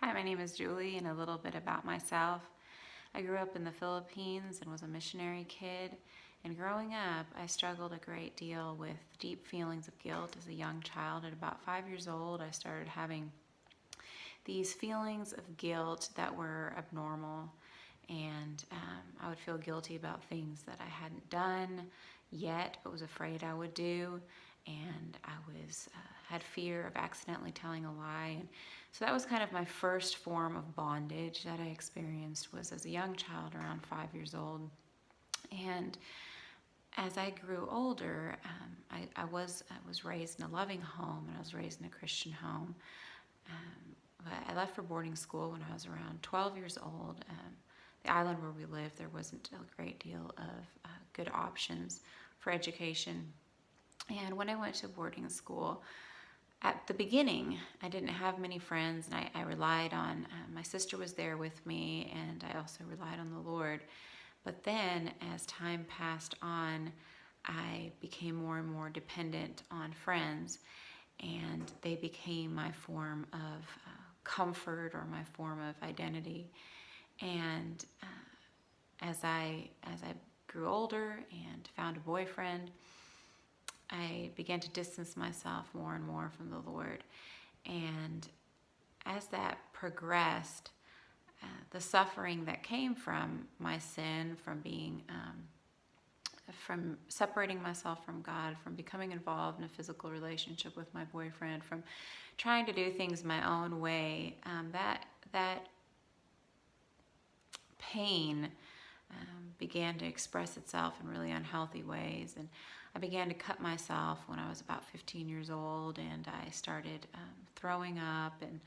Hi, my name is Julie, and a little bit about myself. I grew up in the Philippines and was a missionary kid. And growing up, I struggled a great deal with deep feelings of guilt as a young child. At about 5 years old, I started having these feelings of guilt that were abnormal. And I would feel guilty about things that I hadn't done yet, but was afraid I would do. And I had fear of accidentally telling a lie. And so that was kind of my first form of bondage that I experienced, was as a young child around 5 years old. And as I grew older, I was raised in a loving home, and I was raised in a Christian home. But I left for boarding school when I was around 12 years old. The island where we lived, there wasn't a great deal of good options for education. And when I went to boarding school, at the beginning, I didn't have many friends, and I relied on, my sister was there with me, and I also relied on the Lord. But then, as time passed on, I became more and more dependent on friends, and they became my form of comfort or my form of identity. And as I grew older and found a boyfriend, I began to distance myself more and more from the Lord. And as that progressed, the suffering that came from my sin, from separating myself from God, from becoming involved in a physical relationship with my boyfriend, from trying to do things my own way, that pain began to express itself in really unhealthy ways. And I began to cut myself when I was about 15 years old, and I started throwing up and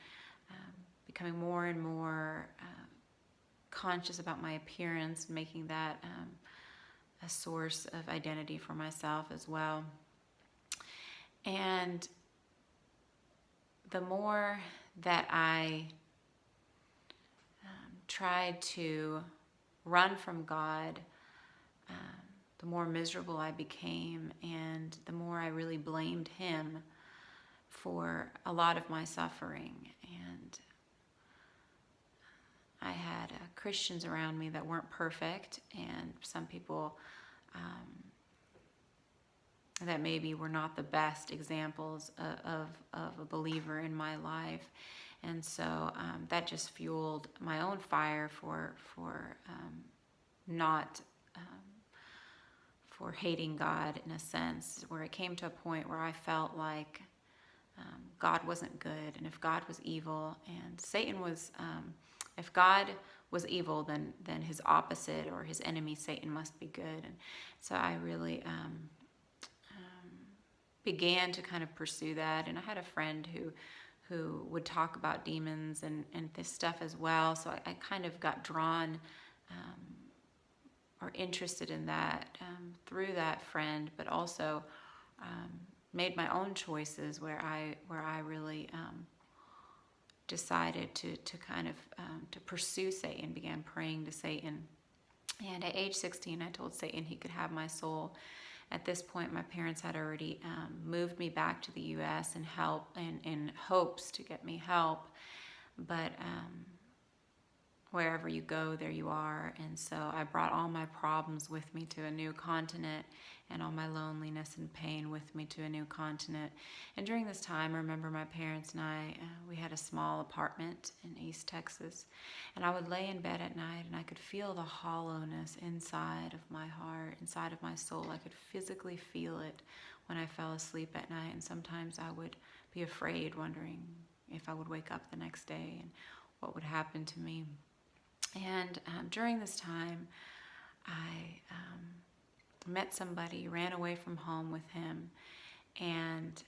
becoming more and more conscious about my appearance, making that a source of identity for myself as well. And the more that I tried to run from God, the more miserable I became, and the more I really blamed Him for a lot of my suffering. And I had Christians around me that weren't perfect, and some people that maybe were not the best examples of a believer in my life. And so that just fueled my own fire for not for hating God, in a sense, where it came to a point where I felt like God wasn't good, and if God was evil and Satan was, if God was evil, then his opposite or his enemy, Satan, must be good. And so I really began to kind of pursue that. And I had a friend who would talk about demons and this stuff as well. So I kind of got drawn or interested in that through that friend, but also made my own choices where I really decided to kind of to pursue Satan, began praying to Satan. And at age 16, I told Satan he could have my soul. At this point, my parents had already moved me back to the U.S. in hopes to get me help. But wherever you go, there you are. And so I brought all my problems with me to a new continent, and all my loneliness and pain with me to a new continent. And during this time, I remember my parents and I, we had a small apartment in East Texas, and I would lay in bed at night, and I could feel the hollowness inside of my heart, inside of my soul. I could physically feel it when I fell asleep at night, and sometimes I would be afraid, wondering if I would wake up the next day and what would happen to me. And during this time, I met somebody, ran away from home with him, and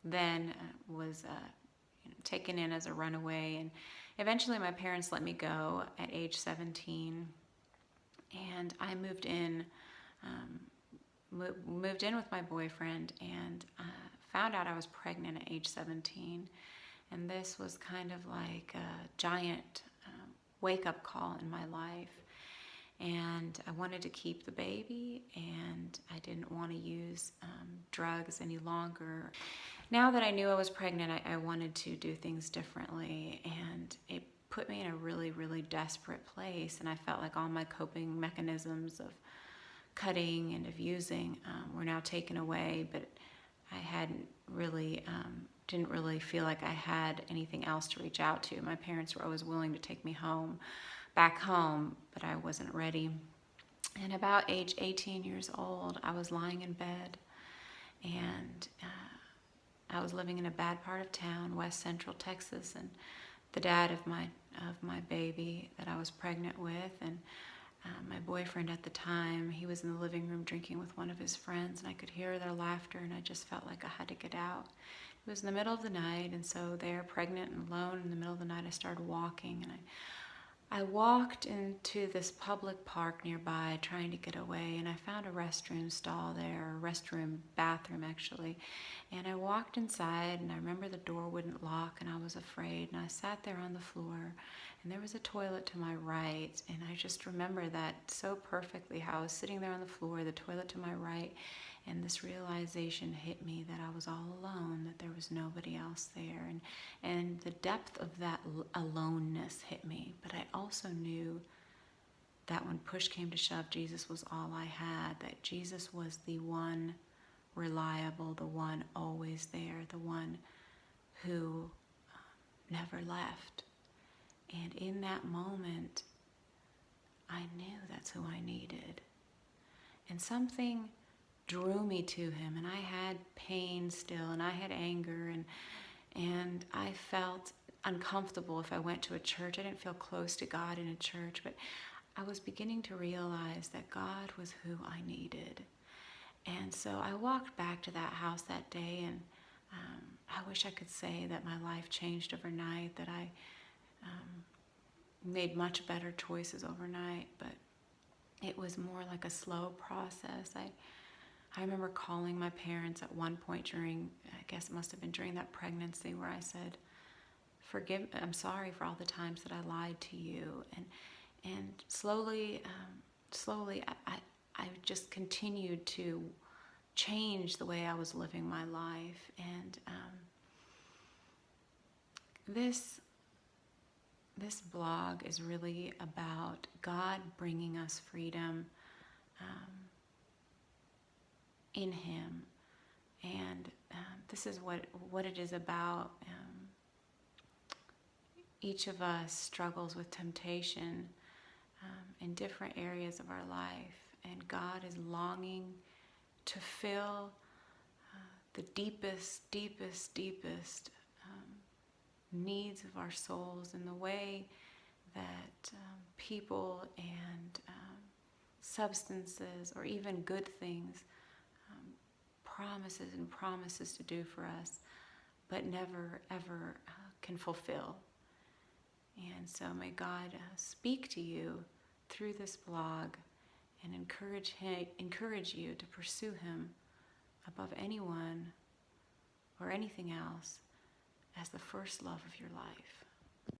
then was taken in as a runaway. And eventually my parents let me go at age 17, and I moved in with my boyfriend, and found out I was pregnant at age 17. And this was kind of like a giant wake-up call in my life. And I wanted to keep the baby, and I didn't want to use drugs any longer. Now that I knew I was pregnant, I wanted to do things differently, and it put me in a really, really desperate place. And I felt like all my coping mechanisms of cutting and of using were now taken away, but I hadn't really, didn't really feel like I had anything else to reach out to. My parents were always willing to take me back home, but I wasn't ready. And about age 18 years old, I was lying in bed, and I was living in a bad part of town, West Central Texas, and the dad of my baby that I was pregnant with, and my boyfriend at the time, he was in the living room drinking with one of his friends, and I could hear their laughter, and I just felt like I had to get out. It was in the middle of the night, and so there, pregnant and alone in the middle of the night, I started walking, and I walked into this public park nearby trying to get away, and I found a restroom stall there, a bathroom actually, and I walked inside, and I remember the door wouldn't lock, and I was afraid, and I sat there on the floor, and there was a toilet to my right, and I just remember that so perfectly, how I was sitting there on the floor, the toilet to my right, and this realization hit me that I was all alone, that there was nobody else there. And the depth of that aloneness hit me. But I also knew that when push came to shove, Jesus was all I had, that Jesus was the one reliable, the one always there, the one who never left. And in that moment, I knew that's who I needed. And something drew me to him, and I had pain still, and I had anger, and I felt uncomfortable if I went to a church. I didn't feel close to God in a church, but I was beginning to realize that God was who I needed. And so I walked back to that house that day, and I wish I could say that my life changed overnight, that I made much better choices overnight, but it was more like a slow process. I remember calling my parents at one point during, I guess it must have been during that pregnancy, where I said, I'm sorry for all the times that I lied to you. And slowly, I just continued to change the way I was living my life. And this blog is really about God bringing us freedom in Him, and this is what it is about. Each of us struggles with temptation in different areas of our life, and God is longing to fill the deepest needs of our souls in the way that people and substances, or even good things, promises to do for us, but never ever can fulfill. And so may God speak to you through this blog and encourage you to pursue Him above anyone or anything else as the first love of your life.